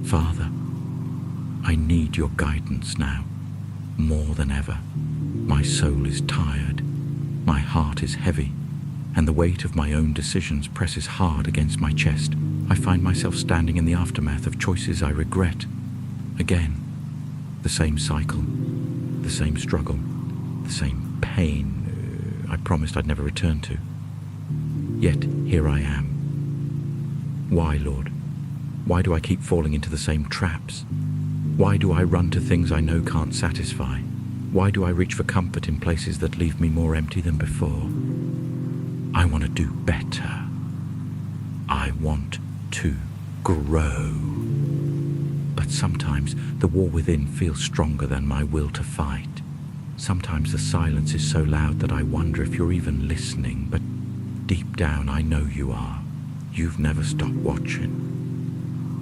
Father, I need your guidance now, more than ever. My soul is tired, my heart is heavy, and the weight of my own decisions presses hard against my chest. I find myself standing in the aftermath of choices I regret. Again, the same cycle, the same struggle, the same pain I promised I'd never return to. Yet here I am. Why, Lord? Why do I keep falling into the same traps? Why do I run to things I know can't satisfy? Why do I reach for comfort in places that leave me more empty than before? I want to do better. I want to grow. But sometimes the war within feels stronger than my will to fight. Sometimes the silence is so loud that I wonder if you're even listening, but deep down I know you are. You've never stopped watching.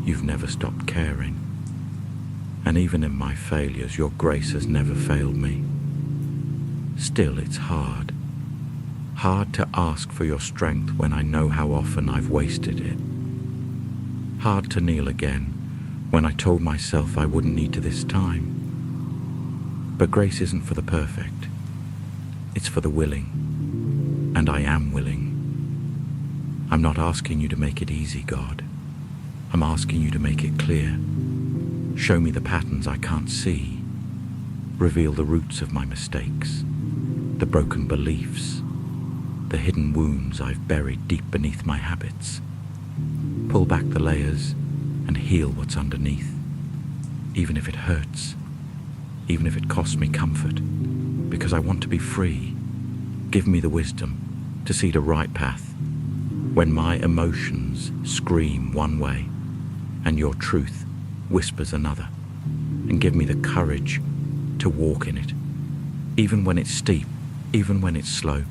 You've never stopped caring. And even in my failures, your grace has never failed me. Still, it's hard. Hard to ask for your strength when I know how often I've wasted it. Hard to kneel again when I told myself I wouldn't need to this time. But grace isn't for the perfect. It's for the willing. And I am willing. I'm not asking you to make it easy, God. I'm asking you to make it clear. Show me the patterns I can't see. Reveal the roots of my mistakes, the broken beliefs, the hidden wounds I've buried deep beneath my habits. Pull back the layers and heal what's underneath, even if it hurts, even if it costs me comfort, because I want to be free. Give me the wisdom to see the right path when my emotions scream one way and your truth whispers another, and give me the courage to walk in it, even when it's steep, even when it's slow,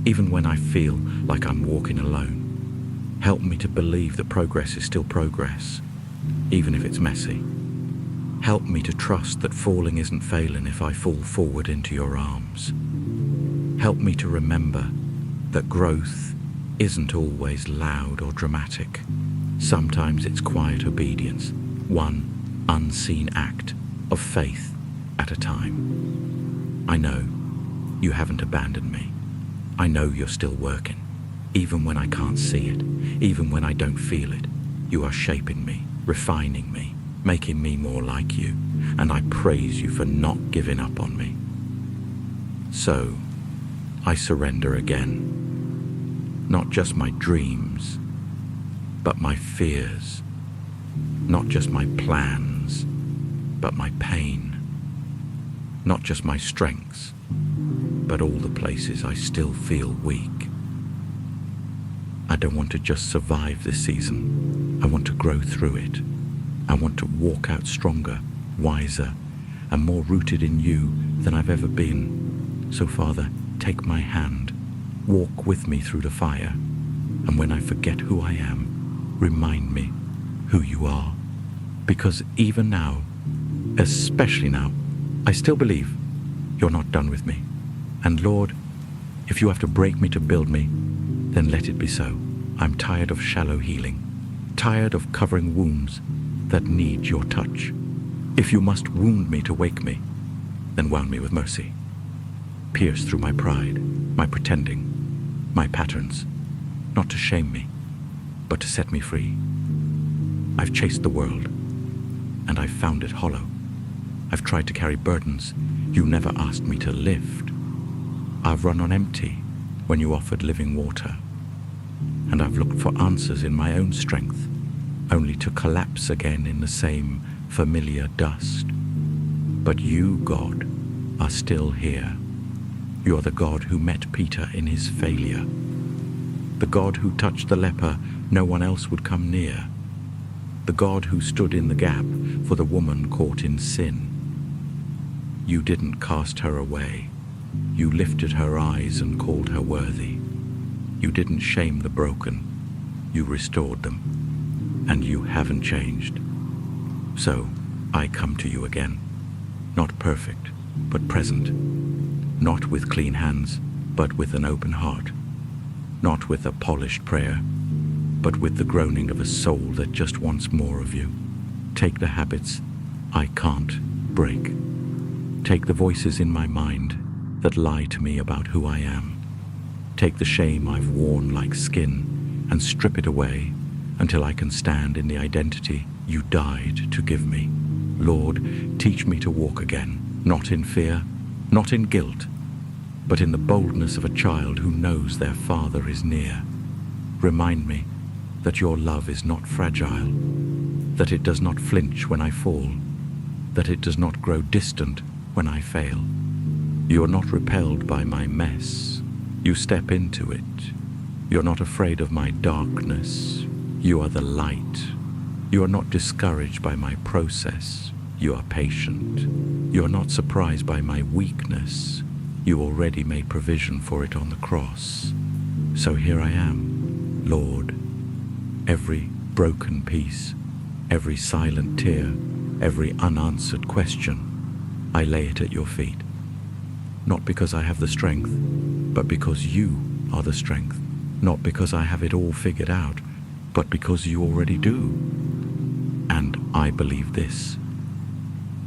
even when I feel like I'm walking alone. Help me to believe that progress is still progress, even if it's messy. Help me to trust that falling isn't failing if I fall forward into your arms. Help me to remember that growth isn't always loud or dramatic. Sometimes it's quiet obedience, one unseen act of faith at a time. I know you haven't abandoned me. I know you're still working, even when I can't see it, even when I don't feel it. You are shaping me, refining me, making me more like you, and I praise you for not giving up on me. So, I surrender again. Not just my dreams, but my fears. Not just my plans, but my pain. Not just my strengths, but all the places I still feel weak. I don't want to just survive this season. I want to grow through it. I want to walk out stronger, wiser, and more rooted in you than I've ever been. So, Father, take my hand, walk with me through the fire, and when I forget who I am, remind me who you are. Because even now, especially now, I still believe you're not done with me. And Lord, if you have to break me to build me, then let it be so. I'm tired of shallow healing, tired of covering wounds that need your touch. If you must wound me to wake me, then wound me with mercy. Pierce through my pride, my pretending, my patterns, not to shame me, but to set me free. I've chased the world, and I've found it hollow. I've tried to carry burdens you never asked me to lift. I've run on empty when you offered living water, and I've looked for answers in my own strength, only to collapse again in the same familiar dust. But you, God, are still here. You're the God who met Peter in his failure, the God who touched the leper no one else would come near, the God who stood in the gap for the woman caught in sin. You didn't cast her away. You lifted her eyes and called her worthy. You didn't shame the broken. You restored them. And you haven't changed. So, I come to you again. Not perfect, but present. Not with clean hands, but with an open heart. Not with a polished prayer, but with the groaning of a soul that just wants more of you. Take the habits I can't break. Take the voices in my mind that lie to me about who I am. Take the shame I've worn like skin and strip it away until I can stand in the identity you died to give me. Lord, teach me to walk again, not in fear, not in guilt, but in the boldness of a child who knows their Father is near. Remind me that your love is not fragile, that it does not flinch when I fall, that it does not grow distant when I fail. You are not repelled by my mess. You step into it. You're not afraid of my darkness. You are the light. You are not discouraged by my process. You are patient. You are not surprised by my weakness. You already made provision for it on the cross. So here I am, Lord. Every broken piece, every silent tear, every unanswered question, I lay it at your feet. Not because I have the strength, but because you are the strength. Not because I have it all figured out, but because you already do. And I believe this,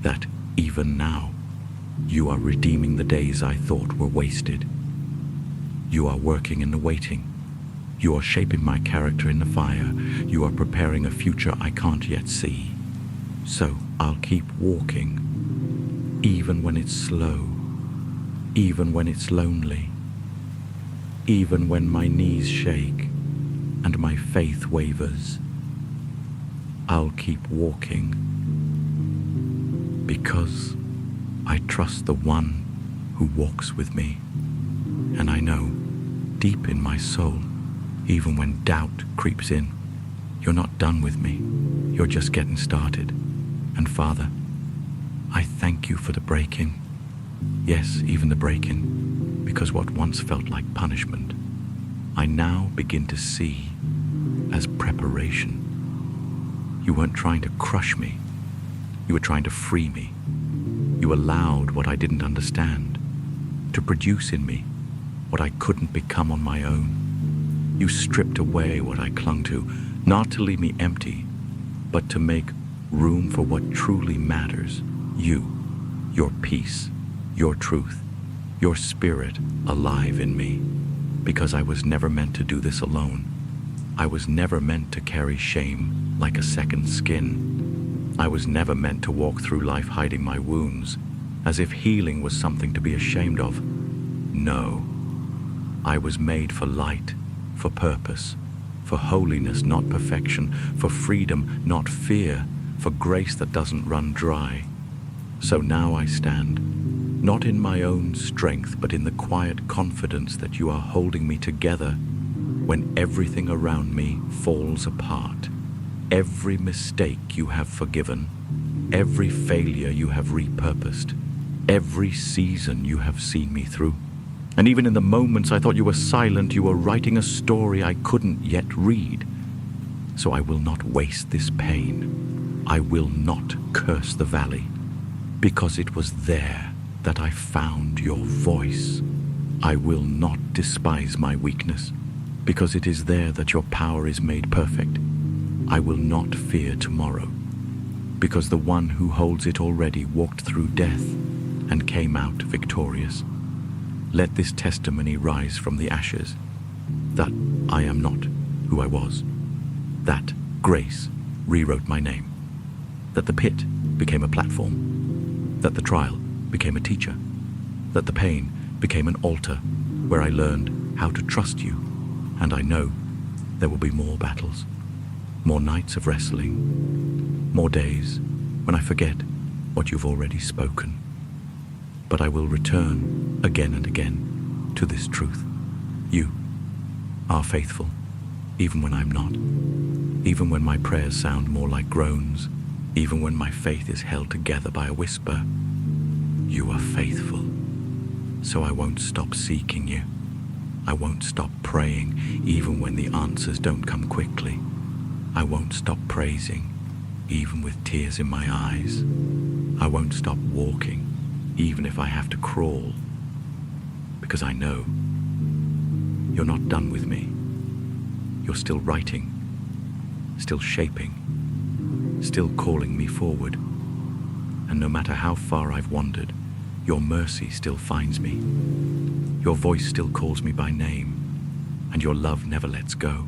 that even now, you are redeeming the days I thought were wasted. You are working in the waiting. You are shaping my character in the fire. You are preparing a future I can't yet see. So I'll keep walking, even when it's slow, even when it's lonely, even when my knees shake and my faith wavers. I'll keep walking because I trust the one who walks with me. And I know, deep in my soul, even when doubt creeps in, you're not done with me. You're just getting started. And Father, I thank you for the break-in. Yes, even the break-in, because what once felt like punishment, I now begin to see as preparation. You weren't trying to crush me. You were trying to free me. You allowed what I didn't understand to produce in me what I couldn't become on my own. You stripped away what I clung to, not to leave me empty, but to make room for what truly matters. You, your peace, your truth, your spirit alive in me. Because I was never meant to do this alone. I was never meant to carry shame like a second skin. I was never meant to walk through life hiding my wounds, as if healing was something to be ashamed of. No. I was made for light, for purpose, for holiness, not perfection, for freedom, not fear, for grace that doesn't run dry. So now I stand, not in my own strength, but in the quiet confidence that you are holding me together when everything around me falls apart. Every mistake you have forgiven, every failure you have repurposed, every season you have seen me through. And even in the moments I thought you were silent, you were writing a story I couldn't yet read. So I will not waste this pain. I will not curse the valley, because it was there that I found your voice. I will not despise my weakness, because it is there that your power is made perfect. I will not fear tomorrow, because the one who holds it already walked through death and came out victorious. Let this testimony rise from the ashes, that I am not who I was, that grace rewrote my name, that the pit became a platform, that the trial became a teacher, that the pain became an altar where I learned how to trust you. And I know there will be more battles, more nights of wrestling, more days when I forget what you've already spoken. But I will return again and again to this truth. You are faithful, even when I'm not, even when my prayers sound more like groans, even when my faith is held together by a whisper. You are faithful, so I won't stop seeking you. I won't stop praying, even when the answers don't come quickly. I won't stop praising, even with tears in my eyes. I won't stop walking, even if I have to crawl, because I know you're not done with me. You're still writing, still shaping, still calling me forward. And no matter how far I've wandered, your mercy still finds me. Your voice still calls me by name, and your love never lets go.